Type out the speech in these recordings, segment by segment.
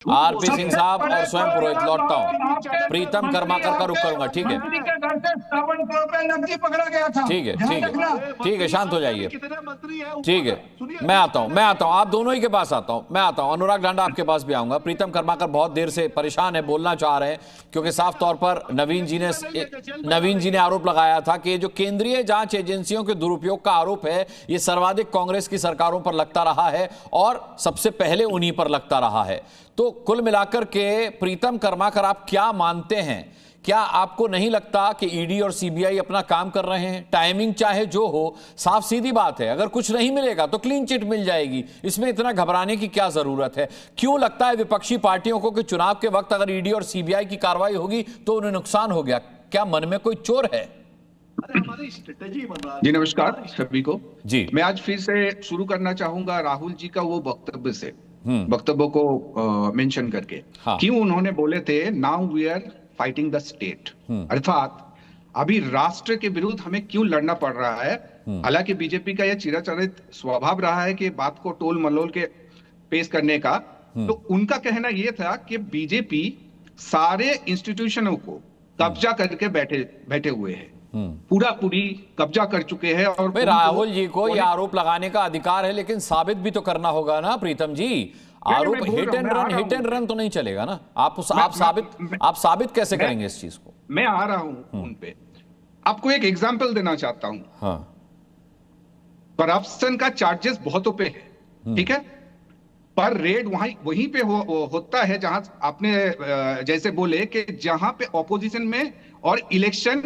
RP Singh साहब और स्वयं पुरोहित लौटता हूं, प्रीतम कर्माकर का रुख करूंगा। ठीक है, मंत्री के घर से 57 करोड़ रुपए नकदी पकड़ा गया था। ठीक है, ठीक है, ठीक है, शांत हो जाइए। कितने मंत्री हैं? ठीक है, मैं आता हूं, आप दोनों ही के पास आता हूं, मैं आता हूं। अनुराग डांडा आपके पास भी आऊंगा। प्रीतम कर्माकर बहुत देर से परेशान है, बोलना चाह रहे हैं, क्योंकि साफ तौर पर नवीन जी ने आरोप लगाया था कि जो केंद्रीय जांच एजेंसियों के दुरुपयोग का आरोप है, ये सर्वाधिक कांग्रेस की सरकारों पर लगता रहा है और सबसे पहले उन्हीं पर लगता रहा है। तो कुल मिलाकर के प्रीतम कर्माकर, आप क्या मानते हैं? क्या आपको नहीं लगता कि ईडी और सीबीआई अपना काम कर रहे हैं? टाइमिंग चाहे जो हो, साफ सीधी बात है, अगर कुछ नहीं मिलेगा तो क्लीन चिट मिल जाएगी, इसमें इतना घबराने की क्या जरूरत है? क्यों लगता है विपक्षी पार्टियों को कि चुनाव के वक्त अगर ईडी और सीबीआई की कार्रवाई होगी तो उन्हें नुकसान हो गया? क्या मन में कोई चोर है? जी नमस्कार सभी को। जी, मैं आज फिर से शुरू करना चाहूंगा राहुल जी का वो वक्तव्य से, वक्तव्य को मेंशन करके। हाँ। क्यों उन्होंने बोले थे now we are fighting the state, अर्थात अभी राष्ट्र के विरुद्ध हमें क्यों लड़ना पड़ रहा है। हालांकि बीजेपी का यह चिराचरित स्वभाव रहा है कि बात को टोल मलोल के पेश करने का। तो उनका कहना यह था कि बीजेपी सारे इंस्टीट्यूशनों को कब्जा करके बैठे हुए हैं, पूरी कब्जा कर चुके हैं। और राहुल जी को यह आरोप लगाने का अधिकार है, लेकिन साबित भी तो करना होगा ना प्रीतम जी। आरोप हिट एंड रन तो नहीं चलेगा ना। आप साबित कैसे करेंगे इस चीज को? मैं आ रहा हूं उन पे। आपको एक एग्जांपल देना चाहता हूं। हाँ। करप्शन का चार्जेस बहुतों पे है, ठीक है, पर रेड वहीं पे होता है जहां आपने जैसे बोले कि जहां पे ऑपोजिशन में और इलेक्शन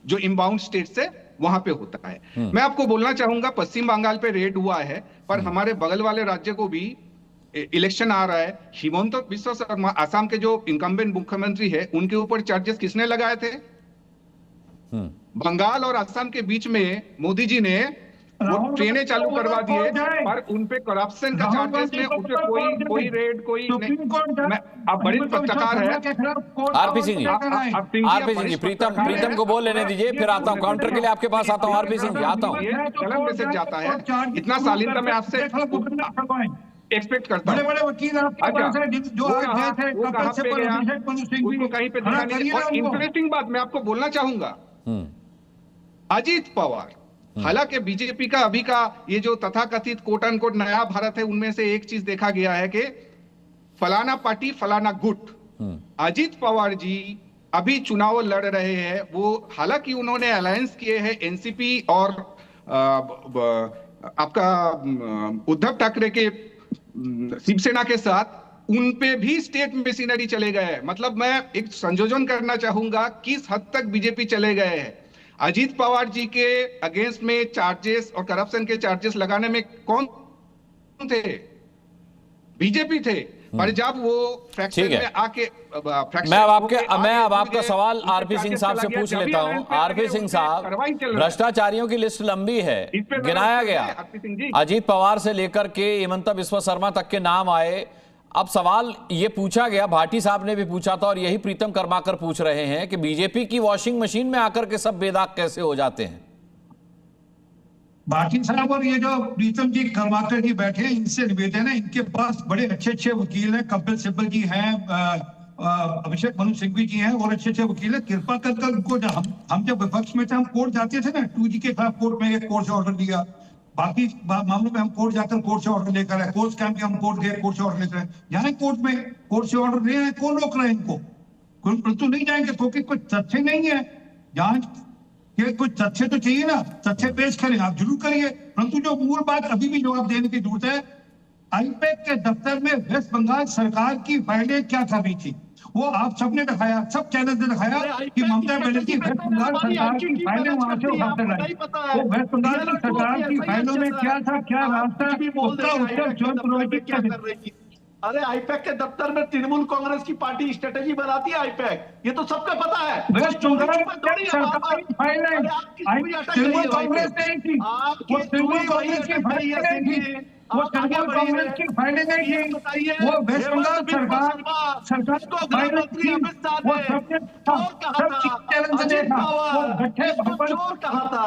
जो इनबाउंड स्टेट से वहां पे होता है। मैं आपको बोलना चाहूंगा पश्चिम बंगाल पे रेड हुआ है, पर हमारे बगल वाले राज्य को भी इलेक्शन आ रहा है। हिमंत बिस्वा शर्मा असम के जो इनकम्बेंट मुख्यमंत्री है, उनके ऊपर चार्जेस किसने लगाए थे? बंगाल और असम के बीच में मोदी जी ने वो ट्रेनें चालू करवा दिए, पर उन पे करप्शन का चार्जेस में उन पे कोई रेड कोई नहीं। आप बड़ी पत्रकार है आरपी सिंह जी, प्रीतम को बोल लेने दीजिए, फिर आता हूं काउंटर के लिए आपके पास आता हूं। आरपी सिंह जी, आता हूं। गलत मैसेज जाता है, इतना शालीनता में आपसे एक्सपेक्ट करता हूं। बड़े वकील आपके पास हैं जो आज गए थे कपिल सिब्बल, अभिषेक मनु सिंघवी, उसको कहीं पे दिखा नहीं। और इंटरेस्टिंग बात मैं आपको बोलना चाहूंगा, अजीत पवार, हालांकि बीजेपी का अभी का ये जो तथाकथित कोट अनकोट नया भारत है, उनमें से एक चीज देखा गया है कि फलाना पार्टी फलाना गुट। अजीत पवार जी अभी चुनाव लड़ रहे हैं, वो हालांकि उन्होंने अलायंस किए हैं एनसीपी और आपका उद्धव ठाकरे के शिवसेना के साथ, उन पे भी स्टेट मशीनरी चले गए हैं। मतलब मैं एक संयोजन करना चाहूंगा किस हद तक बीजेपी चले गए हैं। अजीत पवार जी के अगेंस्ट में चार्जेस और करप्शन के चार्जेस लगाने में कौन थे? बीजेपी थे। पर जब वो फ्रैक्चर में आके मैं अब आपका सवाल आरपी सिंह साहब से पूछ लेता हूं। आरपी सिंह साहब, भ्रष्टाचारियों की लिस्ट लंबी है, गिनाया गया, अजीत पवार से लेकर के हिमंत बिस्वा शर्मा तक के नाम आए। अब सवाल ये पूछा गया, भाटी साहब ने भी पूछा था और यही प्रीतम कर्माकर पूछ रहे हैं कि बीजेपी की वॉशिंग मशीन में आकर के सब बेदाग कैसे हो जाते हैं? भाटी साहब और ये जो प्रीतम जी कर्माकर जी बैठे हैं, इनसे निवेदन है, इनके पास बड़े अच्छे वकील हैं, कपिल सिब्बल जी हैं, अभिषेक मनु सिंघवी जी हैं और अच्छे वकील हैं। कृपा कर उनको, हम जब विपक्ष में थे, हम कोर्ट जाते थे ना, 2G के खिलाफ कोर्ट में एक कोर्ट से ऑर्डर दिया, बाकी मामलों में हम कोर्ट जाकर कोर्ट से ऑर्डर लेकर आए, कोर्ट कैंप के हम कोर्ट गए, कोर्ट से ऑर्डर लेकर आए। यहाँ कोर्ट में कोर्ट से ऑर्डर ले आए, कौन रोक रहे हैं इनको? परंतु नहीं जाएंगे क्योंकि कुछ तथ्य नहीं है जांच के, कुछ तथ्य तो चाहिए ना, तथ्य पेश करें, आप जरूर करिए, परंतु जो मूल बात अभी भी जवाब देने की जरूरत है। आईपैक के दफ्तर में वेस्ट बंगाल सरकार की फाइलें क्या कर रही थी, वो आप सबने दिखाया, सब चैनल ने दिखाया कि ममता बनर्जी वेस्ट बंगाल सरकार की फाइलें वहां से उठाकर लाई। तो वेस्ट बंगाल की सरकार की फाइलों में क्या था, क्या रास्ता, उसका उत्तर स्वयं पुरोहित कर रही थी। अरे आईपैक के दफ्तर में तृणमूल कांग्रेस की पार्टी स्ट्रेटेजी बनाती है आईपैक, ये तो सबको पता है। वेस्ट बंगाल सरकारी फाइलें तृणमूल कांग्रेस ने की, वो तृणमूल कांग्रेस की फाइलें नहीं थी, वो तृणमूल कांग्रेस की फाइलें नहीं थी, वो वेस्ट बंगाल सरकार को फाइलें थी, वो सबने सब चैलेंज देखा, वो गठे भवन कहा था,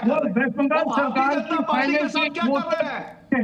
वो वेस्ट बंगाल सरकार की फाइलें थी।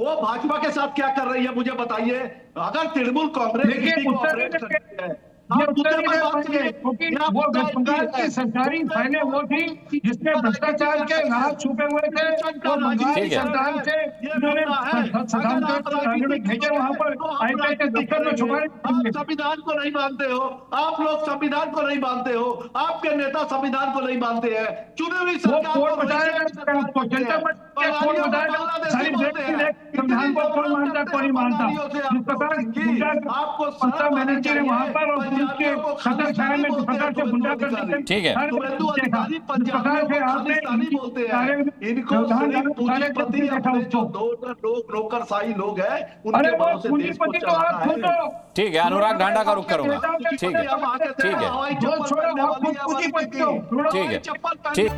वो भाजपा के साथ क्या कर रही है मुझे बताइए। अगर तृणमूल कांग्रेस देखिए, इतनी उत्तर कॉपरेट प्रदेश करती है, ये आप उत्तर मुद्दे पर प्रदेश बात बन गए, करिए। क्योंकि ये आप वो मुद्दा वेस्ट बंगाल की सरकारी फाइलें वो थी जिसमें भ्रष्टाचार के राज छुपे हुए थे। वो बंगाल की ठीक है। सरकार से उन्होंने प्रधानमंत्री में भेजे वहां पर आईपीएस के दफ्तर में छुपाने के लिए। आप संविधान को नहीं मानते हो, आप लोग संविधान को नहीं मानते हो, आपके नेता संविधान को नहीं मानते हैं। चुनी हुई वो सरकार कोर्ट को बताया सरकार आपको, मानते जनता हैं। पार्टी के कोर्ट बताया बांग्लादेशी सारी बोलते हैं। संविधान को कौन मानता कौन नहीं मानता। बंगालियों से जिस प्रकार गुंडा आपको ममता बनर्जी ने वहां पर और पुलिस के खतर छाया में जिस प्रकार से गुंडा कर ठीक है। शुभेंदु अधिकारी पंजाबियों को खालिस्तानी बोलते हैं। इनको सिर्फ पूंजीपति अपने जो नौकरशाही लोग हैं उनके अरे वो भरोसे देश को पूंजीपति तो आप चलाना खुद है। हो। ठीक है, अनुराग ढांडा का रुख करूंगा। ठीक है, ठीक है, हवाई जो चप्पल छोड़ो पहनने आप वाली खुद है पूंजीपति हो। ठीक है, चप्पल ठीक।